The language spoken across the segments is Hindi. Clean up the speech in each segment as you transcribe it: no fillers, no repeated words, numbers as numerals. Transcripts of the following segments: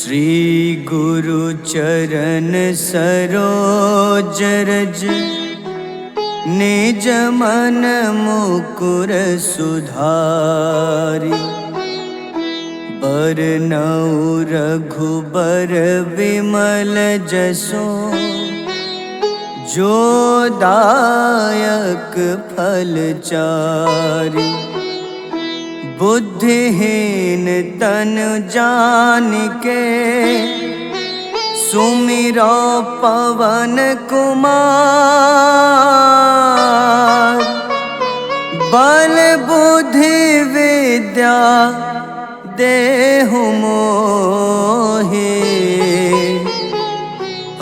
श्री गुरु चरण सरोज रज निज मन मुकुर सुधारि। बरनउँ रघुबर विमल जसो जो दायक फल चारि। बुद्धिहीन तनु जानिके सुमिरो पवन कुमार। बल बुद्धि विद्या देहु मोहि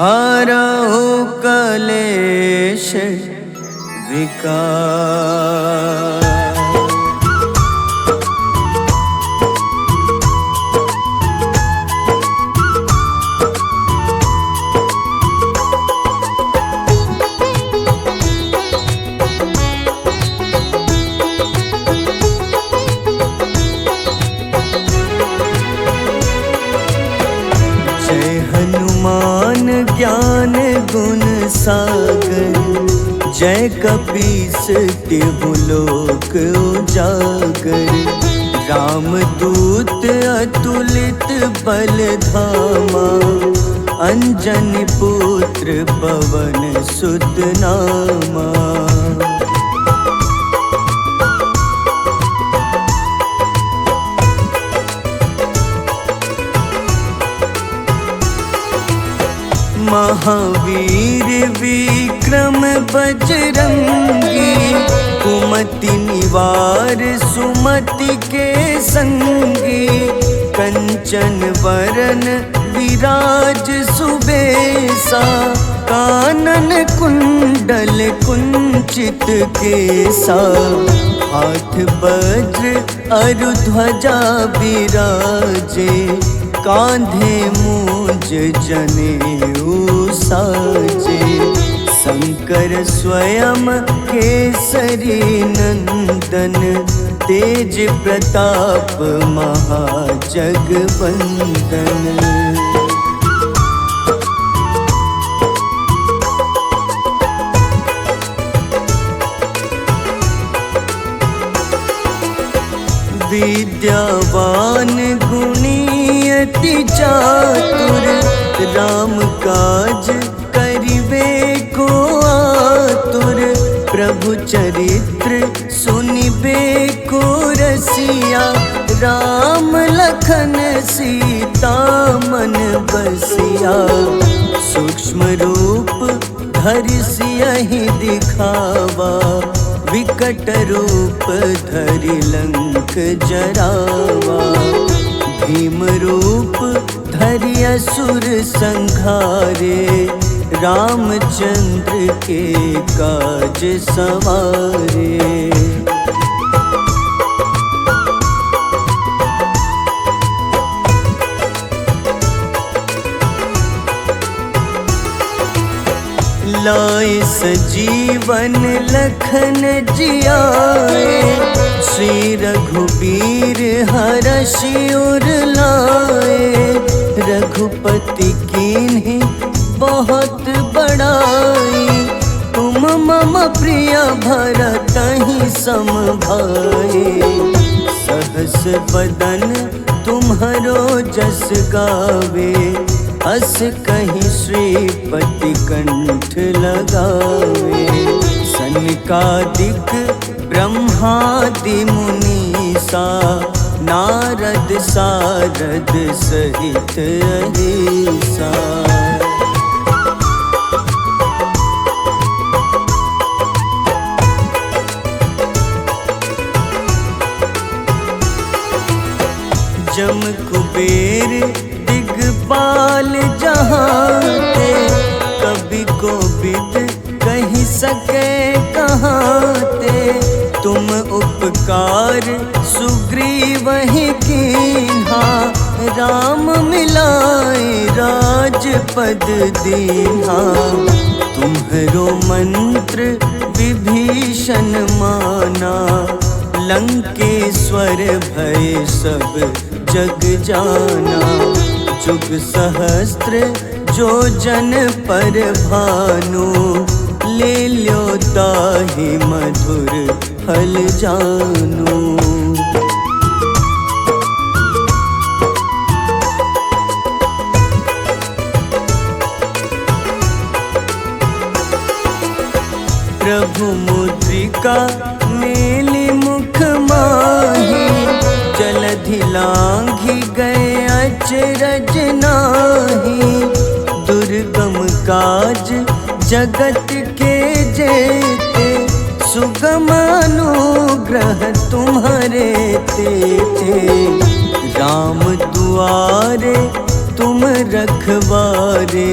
हरहु कलेश विकार। हनुमान ज्ञान गुण सागर जय कपीस तिहु लोक उजागर। रामदूत अतुलित बल धामा अंजनी पुत्र पवन सुत नामा। महावीर विक्रम बजरंगी कुमति निवार सुमति के संगी। कंचन वरन विराज सुबेसा कानन कुंडल कुंचित केसा। हाथ वज्र अरु ध्वजा बिराजे कांधे मूंज जनेऊ साजे। शंकर स्वयं केसरी नंदन तेज प्रताप महाजगवंदन। विद्यावान गुणी अति चातुर राम काज करिबे को आतुर। प्रभु चरित्र सुनिबे को रसिया राम लखन सीता मन बसिया। सूक्ष्म रूप धरि सियहि दिखावा विकट रूप धरि लंक जरावा। भीम रूप धरि असुर संहारे रामचंद्र के काज सवारे। लाए सजीवन लखन जियाए श्री रघुबीर हरषि उर लाए। रघुपति कीन्ही बहुत बड़ाई तुम मम प्रिय भरतहि सम भाई। सहस बदन तुम्हरो जस गावे अस कहीं श्रीपति कंठ लगावे। सनकादिक ब्रह्मादि मुनीसा नारद सारद सहित अहिसा। जम कुबेर दिगपाल जहाँते कभी कोविद कही सके कहाँते। तुम उपकार सुग्रीवहि कीन्हा राम मिलाए राजपद दीन्हा। तुम्हरो मंत्र विभीषण माना लंकेश्वर भय सब जग जाना। जुग सहस्त्र जो जन पर भानु, ले ल्यो ताहि मधुर फल जानू। प्रभु मुद्रिका मेली मुख माही, जलधि लांघि गए अचरज नाही। दुर्गम काज जगत के जेते, सुगम अनुग्रह तुम्हारे तेते। राम दुआरे तुम रखवारे,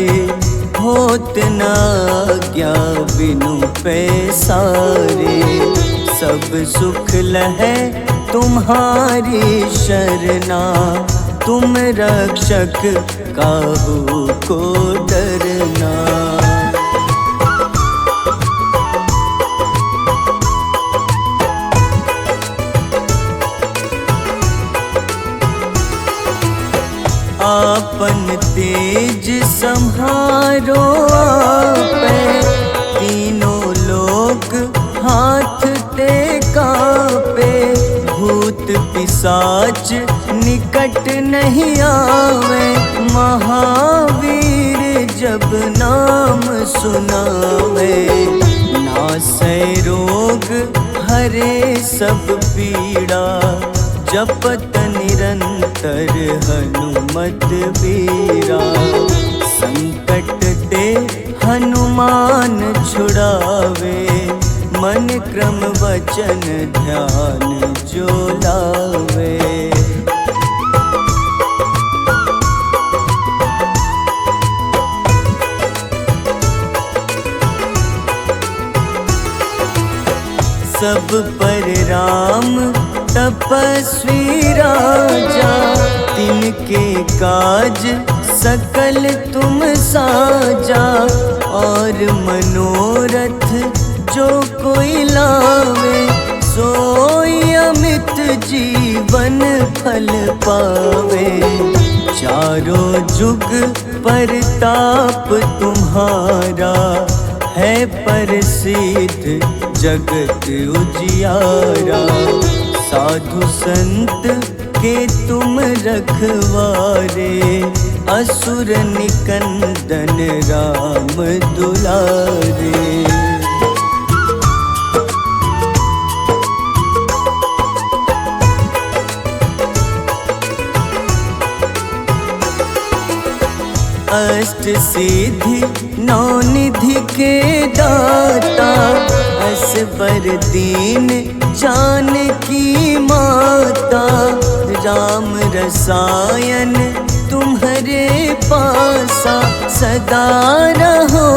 होत न आज्ञा बिनु पैसारे। सब सुख लहै तुम्हारी शरणा, तुम रक्षक काहू को डरना। आपन तेज सम्हारो आपै, तीनों लोक हाथ ते कापे। भूत पिशाच निकट नहीं आवे, महावीर जब नाम सुनावे। नासै रोग हरे सब पीड़ा, जपत निरंतर हनुमत बीरा। संकट ते हनुमान छुड़ावे, मन क्रम वचन ध्यान जो लावे। सब पर राम तपस्वी राजा, तिनके काज सकल तुम साजा। और मनोरथ जो कोई लावे, सोई अमित जीवन फल पावे। चारों जुग परताप तुम्हारा, है प्रसिद्ध जगत उजियारा। साधु संत के तुम रखवारे, असुर निकंदन राम दुलारे। अष्ट सिद्धि नौ निधि के दाता, असबर दीन जानकी माता। राम रसायन तुम्हारे पासा, सदा रहो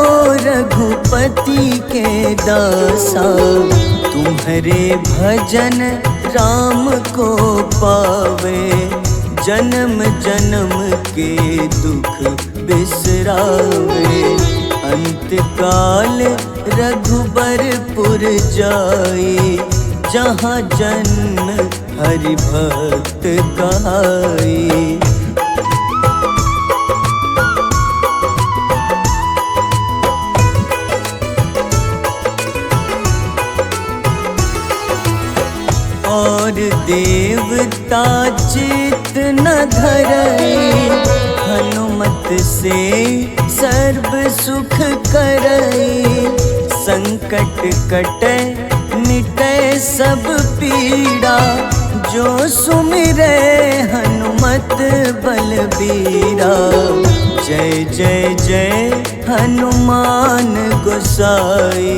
रघुपति के दासा। तुम्हारे भजन राम को पावे, जन्म जन्म के दुख बिसरावे। अंत काल रघुबरपुर जाई, जहाँ जन्म हरि भक्त कहाई। और देवता चित न धरई, हनुमत से सर्व सुख करई। संकट कटै मिटै सब पीड़ा, जो सुमिरै हनुमत बलबीरा। जय जय जय हनुमान गोसाई,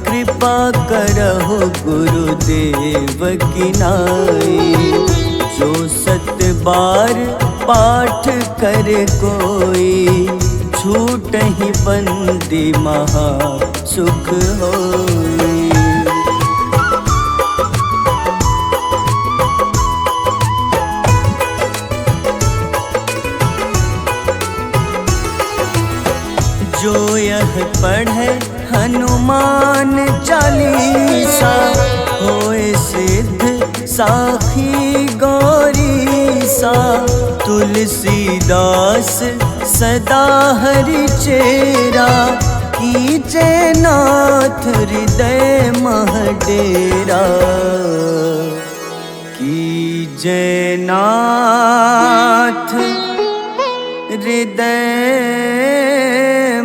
कृपा करहु गुरुदेव की नाई। जो 7 बार पाठ करे कोई, छूटहि बंदी महा सुख होई। जो यह पढ़े हनुमान चालीसा, होए सिद्ध साखी गौरीसा। तुलसीदास सदा हरि चेरा, कीजे नाथ हृदय मह डेरा। कीजे नाथ हृदय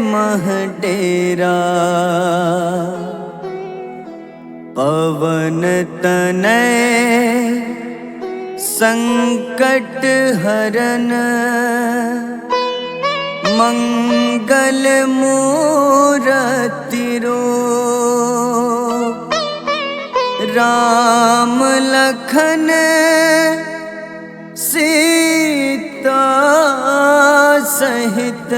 मह डेरा। पवन तनय संकट हरन, मंगल मूरति रूप। राम लखन सीता सहित,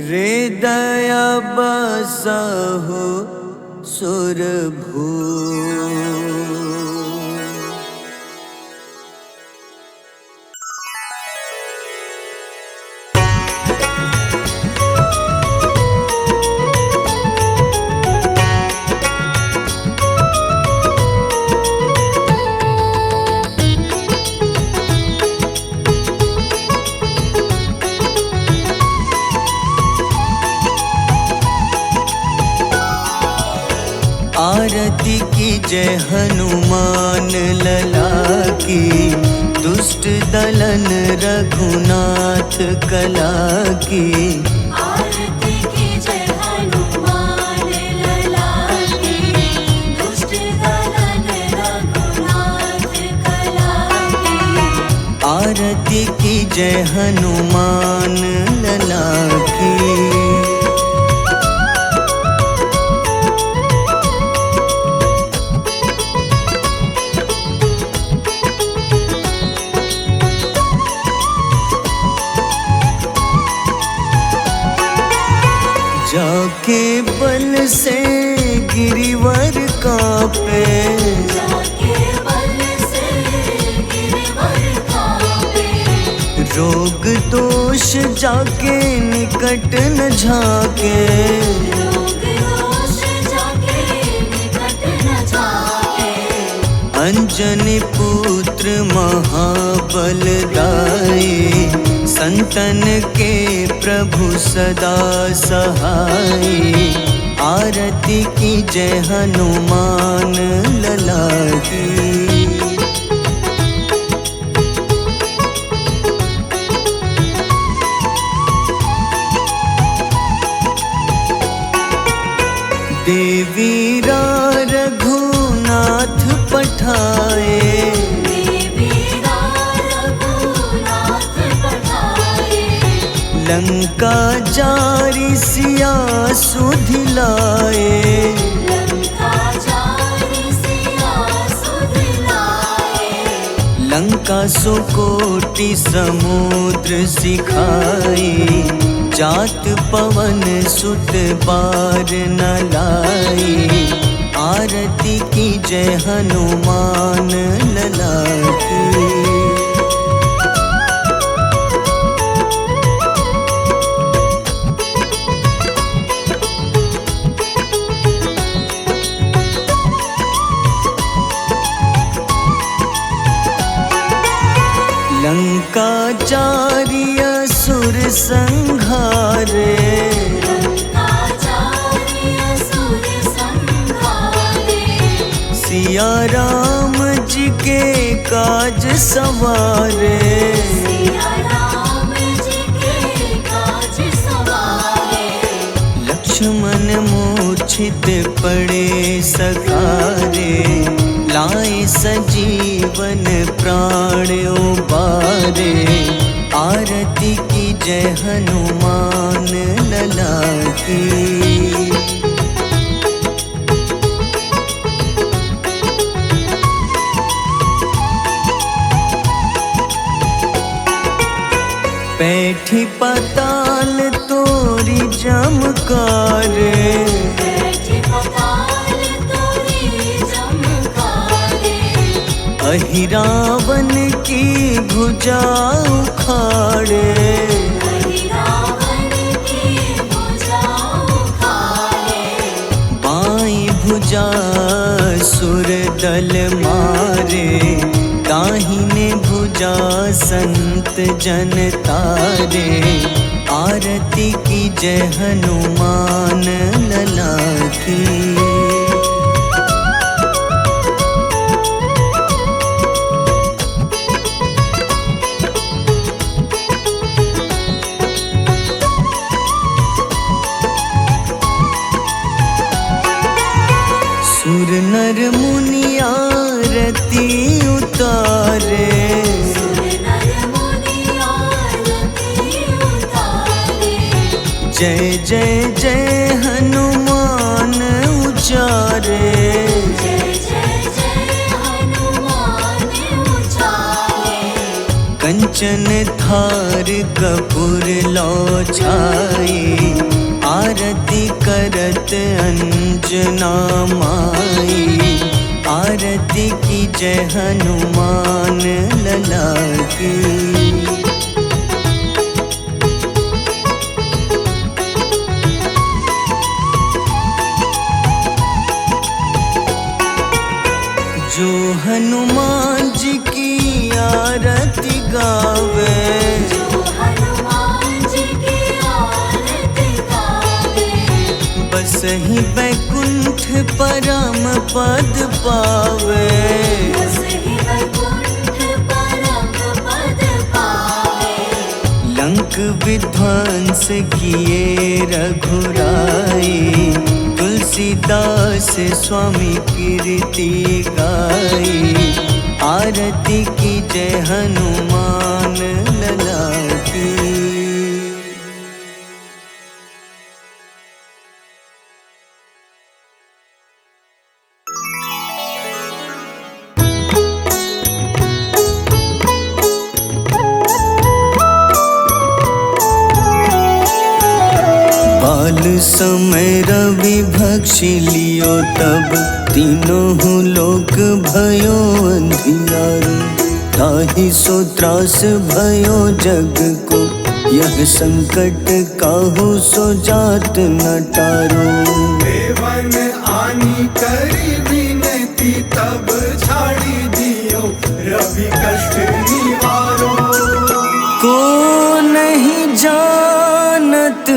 हृदय बसहु सुरभूप। आरती की जय हनुमान लला की, दुष्ट दलन रघुनाथ कला की। आरती की जय हनुमान लला की, दुष्ट दलन रघुनाथ कला की। आरती की जय हनुमान लला की। जाके बल से गिरिवर कांपे, जाके बल से गिरिवर कांपे। रोग दोष जाके निकट न झाके। रोग दोष जाके निकट न झाके। अंजनी पुत्र महाबलदाई, संतन के प्रभु सदा सहाय। आरती की जय हनुमान लला की। देवीरा रघुनाथ पठाए, लंका जारी सिया सुधिलाए। लंका सुकोटि समुद्र सिखाए, जात पवन सुत बार न लाए। आरती की जय हनुमान लला की। लंका जारी असुर संघारे, सिया राम जी के काज सवारे। लक्ष्मण मूर्छित पड़े सकारे, लाए सजीवन प्राण उबारे। आरती की जय हनुमान लला की। बैठी पाताल तोरी जमकारे, अहिरावन की भुजा उखाड़े। बाईं भुजा सुर दल मारे, दाहिने भुजा संत जन तारे, आरती की जय हनुमान लला की। सुर नर मुनि आरती उतारे, सुर नर मुनि आरती उतारे। जय जय जय हनुमान उचारे, जय जय जय हनुमान उचारे। कंचन थार कपूर लो छाई, आरती करत अंजना माई। आरती की जय हनुमान लला की। जो हनुमान जी की आरती गावे, जो हनुमान जी की आरती गावे। बस ही बैकुंठ परम पद पावे। बस ही वैकुंठ परम पद पावे। लंक विध्वंस किए रघुराई, तुलसीदास स्वामी कीर्ति गाई। आरती की जय हनुमान लला की। बाल समय रवि भक्षी लियो, तब तीनों लोक भयो अंधियारो। ताहि सो त्रास भयो जग को, यह संकट काहू सो जात न टारो। देवन आनी करी विनती, तब छाड़ी दियो रवि कष्ट निवारो। को नहीं जानत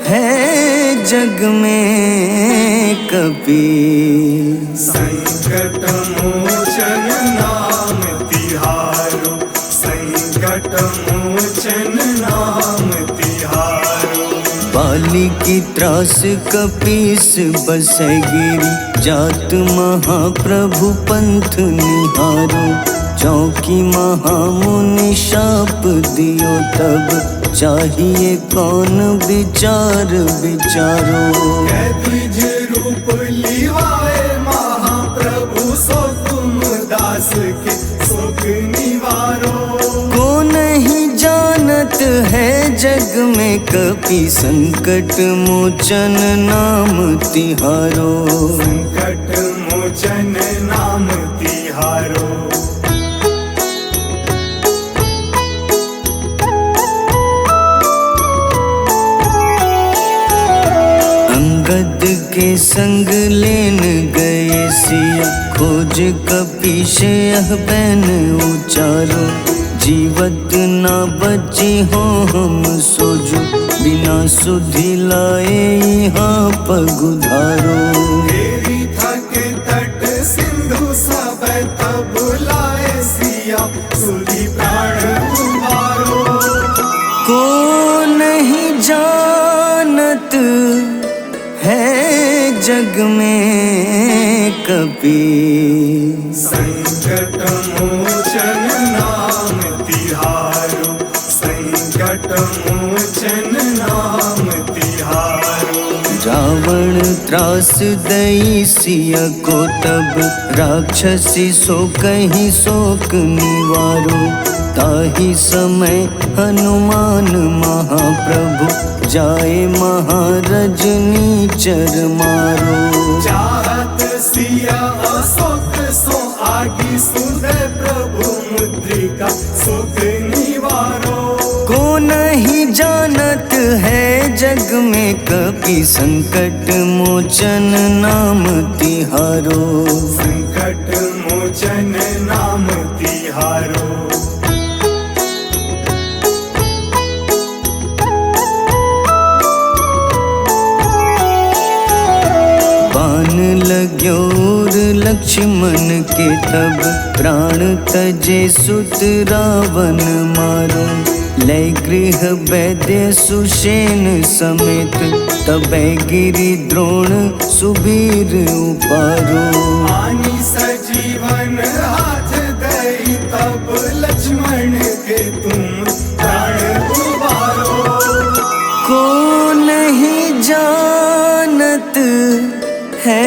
है जग में कपि, संकट मोचन नाम तिहारो। संकट मोचन नाम तिहारो। बाली की त्रास कपीस बसै गिरी, जात महाप्रभु पंथ निहारो। चौकी महामुनि शाप दियो, तब चाहिए कौन विचार विचारो। द्विज रूप लिवाए महाप्रभु, सो तुम दास के सुख निवारो। को नहीं जानत है जग में कपि, संकट मोचन नाम तिहारो। संकट मोचन नाम तिहारो। अंगद के संग लेन गए सिया, खोज कपीश यह बैन उचारो। जीवत ना बची हो हम सोजो, बिना सुधि लाए यहाँ पगुधारो। तेरी थके तट सिंधु सब तब लाए सिया, सुधि प्राण उबारो। को नहीं जानत है जग में कपि, संकट मोचन नाम तिहारो। संकट मोचन नाम तिहारो। रावण त्रास दई सिया को, तब राक्षसी सो कहीं शोक निवारो। ताहि समय हनुमान महाप्रभु, जाए महारजनी चर मारो। चाहत सिया अशोक सो आगी, सुधे प्रभु मुद्रिका सुख निवारो। को नहीं जानत है जग में कपि, संकट मोचन नाम तिहारो। संकट मोचन नाम लक्ष्मण के तब प्राण तजे सुत रावण मारो। लय गृह वैद्य सुषेण समेत तबै गिरि द्रोण सुबीर उपारो। आनी सजीवन हाथ दई तब लक्ष्मण के तुम प्राण उबारो। को नहीं जानत है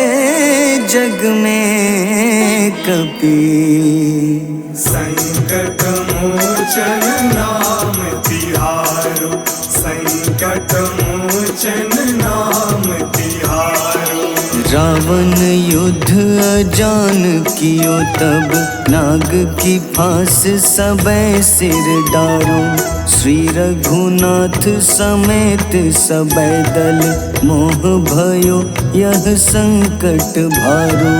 जग में कपि, संकट मोचन नाम तिहारो। संकट मोचन नाम तिहारो। रावण युद्ध अजान कियो तब नाग की फांस सबै सिर डारो। श्री रघुनाथ समेत सबै दल मोह भयो यह संकट भारो।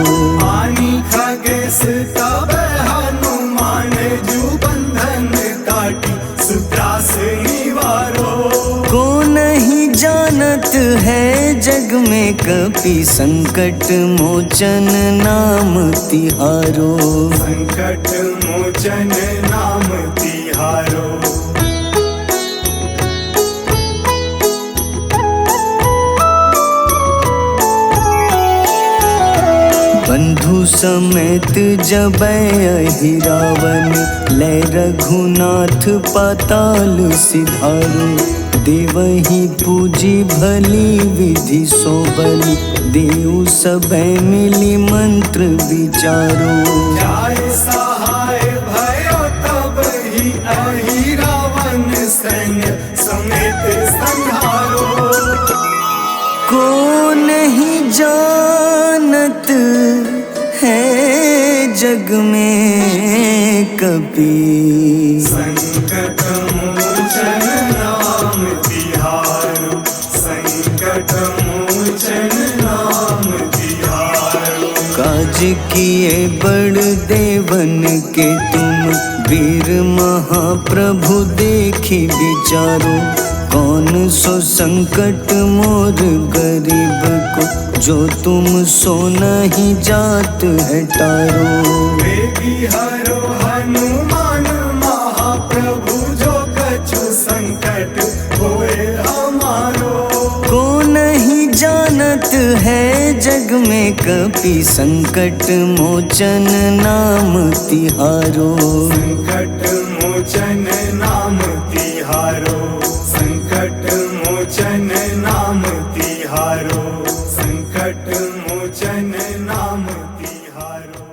आनी खगेश तब हनुमान जू बंधन काटी सुत्रास निवारो। को नहीं जानत है जग में कपि, संकट मोचन नाम तिहारो। संकट मोचन नाम तिहारो। बंधु समेत जबै अहि रावण, लय रघुनाथ पाताल सिधारो। देवहि पूजी भली विधि सो बलि, देव सबै मिली मंत्र विचारो। जाय सहाय भयो तब ही अहि रावण सैन्य समेत संहारो। को नहीं जानत है जग में कपि, संकट मोचन नाम तिहारो। संकट मोचन नाम तिहारो। काज किए बड़ देवन के तुम, वीर महाप्रभु देखी विचारो। कौन सो संकट मोर गरीब को, जो तुम सो नहीं जात है टारो। बेगी हरो हनुमान महाप्रभु, जो कछु संकट होए हमारो। को नहीं जानत है जग में कपि, संकट मोचन नाम तिहारो। संकट मोचन नाम तिहारो। संकट मोचन नाम तिहारो। संकट मोचन नाम तिहारो।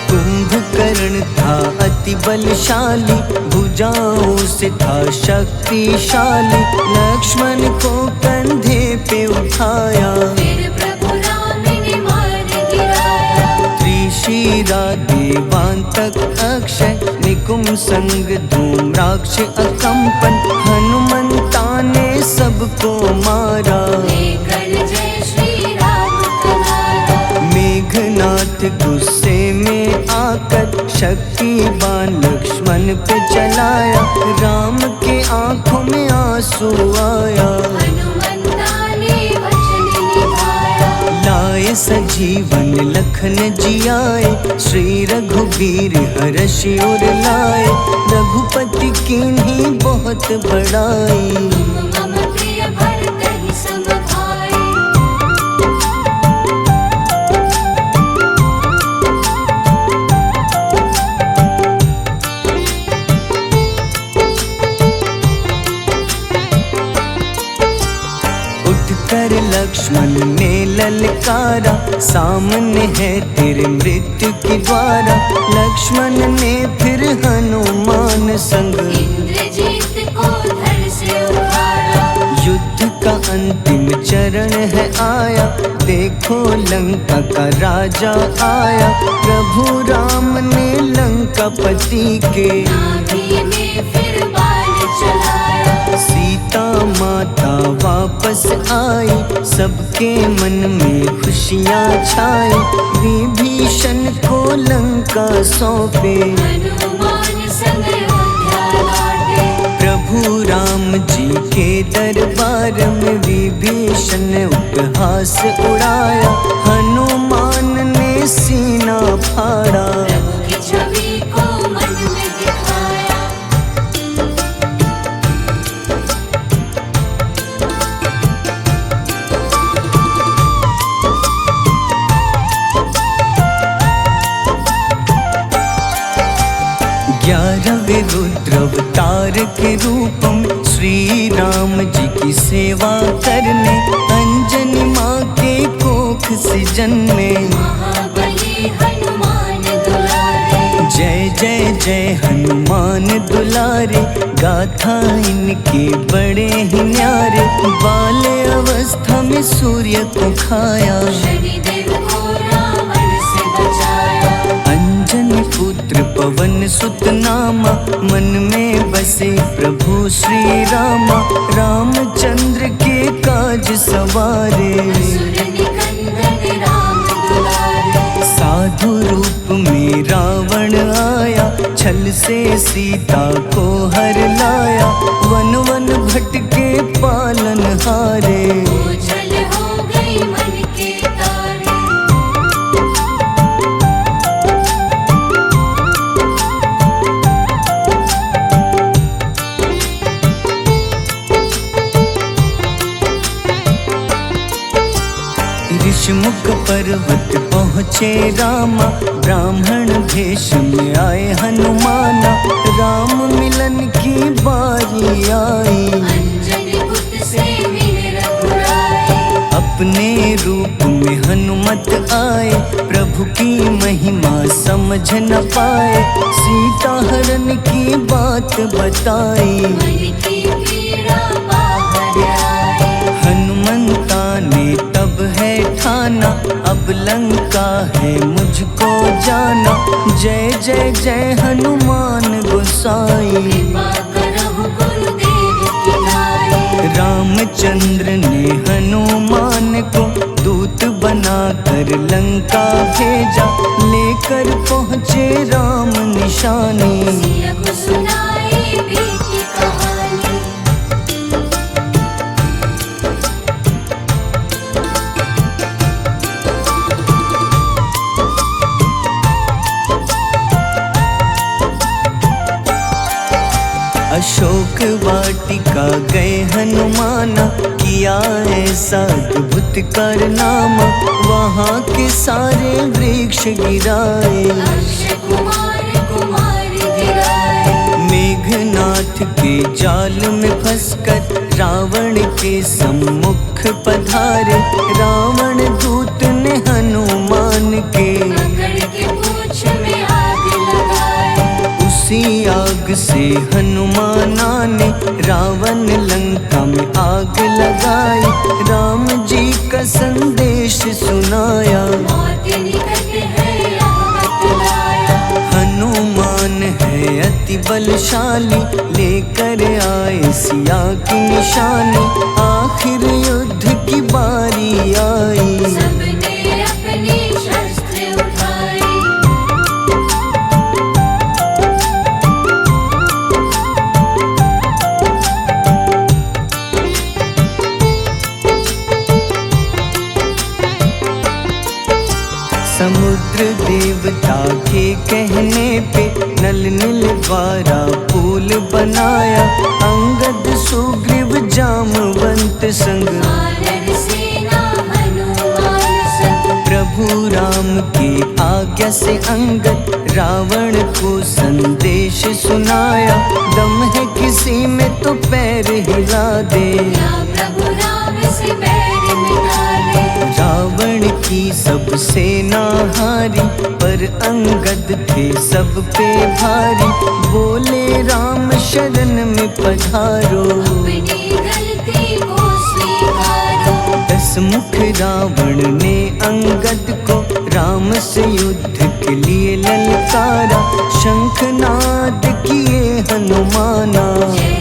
कुंभकर्ण था अति बलशाली, भुजाओं से था शक्तिशाली। लक्ष्मण को कंधे पे उठाया, फिर प्रभु राम ने मार गिराया। त्रिशिरा देवांतक अक्षय, निकुंभ संग धूम्राक्ष अकंपन। हनुमंता ने सबको मारा, लेकर जय श्री राम तुम्हारा। मेघनाथ गुस्से में आकर शक्तिवान लक्ष्मण पे चलाया। राम के आंखों में आंसू आया, हनुमंता ने वचन निभाया। लाए सजीवन लखन जियाए, श्री रघुबीर हर्षि उर लाए। रघुपति कीन्ही बहुत बड़ाई, तुम मम प्रिय भरत ही सम भाई। उठकर लक्ष्मण ने ललकारा, सामने है तेरे मृत्यु की द्वारा। लक्ष्मण ने फिर हनुमान संग, इंद्रजीत को धड़ से उतारा। युद्ध का अंतिम चरण है आया, देखो लंका का राजा आया। प्रभु राम ने लंकापति के, नाभि में फिर बाण चलाया। सीता माँ माता वापस आई, सबके मन में खुशियाँ छाई। विभीषण को लंका सौंपे, हनुमान संग अयोध्या लौटे। प्रभु राम जी के दरबार में विभीषण ने उपहास उड़ाया। हनुमान ने सीना फाड़ा, प्रभु की छवि को मन में दिखाया। ग्यारहवें रुद्र अवतार के रूपम श्री राम जी की सेवा करने, अंजनी माँ के कोख से जन्मे। महाबली हनुमान दुलारे, जय जय जय हनुमान दुलारे, गाथा इनके बड़े ही न्यारे। बाल अवस्था में सूर्य को खाया, शनिदेव को रावण से बचाया। अंजनी पुत्र पवन सुत नामा, मन में बसे प्रभु श्री रामा। रामचंद्र के काज सवारे, असुर निकंदन राम दुलारे। साधु रूप में रावण आया, छल से सीता को हर लाया। वन वन भटके पालन हारे, ओझल हो गई मन के तारे। ऋषमुख पर्वत पहुँचे रामा, ब्राह्मण भेष में आए हनुमाना। राम मिलन की बारी आई, अंजनी पुत्र से मिले रघुराई। अपने रूप में हनुमत आए, प्रभु की महिमा समझ न पाए। सीता हरण की बात बताई, मन की पीड़ा बाहर आई। हनुमंता ने तब है ठाना, अब लंका है मुझको जाना। जय जय जय हनुमान गोसाई, कृपा करहु गुरुदेव की नाई। रामचंद्र ने हनुमान को दूत बनाकर लंका भेजा। लेकर पहुँचे राम निशानी, सिया को सुनाई बीती कहानी। अशोक वाटिका गए हनुमाना, किया ऐसा अद्भुत कारनामा। वहाँ के सारे वृक्ष गिराए, अक्षय कुमार कुमार गिराए। मेघनाथ के जाल में फंसकर रावण के सम्मुख पधारे। रावण दूत ने हनुमान के पकड़ के पूंछ में आग लगाए। उसी आग से हनुमाना ने रावण लंका में आग लगाई। राम जी का संदेश सुनाया, मौत निकट है यहाँ बतलाया। हनुमान है अति बलशाली, लेकर आए सिया की निशानी। आखिर युद्ध की बारी आई, सबने अपनी शस्त्र उठाई। समुद्र देवता के कहने पे नल नील द्वारा पुल बनाया। अंगद सुग्रीव जामवंत संग, वानर सेना हनुमान संग। प्रभु राम की आज्ञा से अंगद रावण को संदेश सुनाया। दम है किसी में तो पैर हिला दे, या प्रभु राम से बैर मिटा दे। रावण की सब सेना हारी, पर अंगद थे सब पे भारी। बोले राम शरण में पधारो, अपनी गलती को स्वीकारो। 10 मुख रावण ने अंगद को राम से युद्ध के लिए ललकारा। शंखनाद किए हनुमाना, जय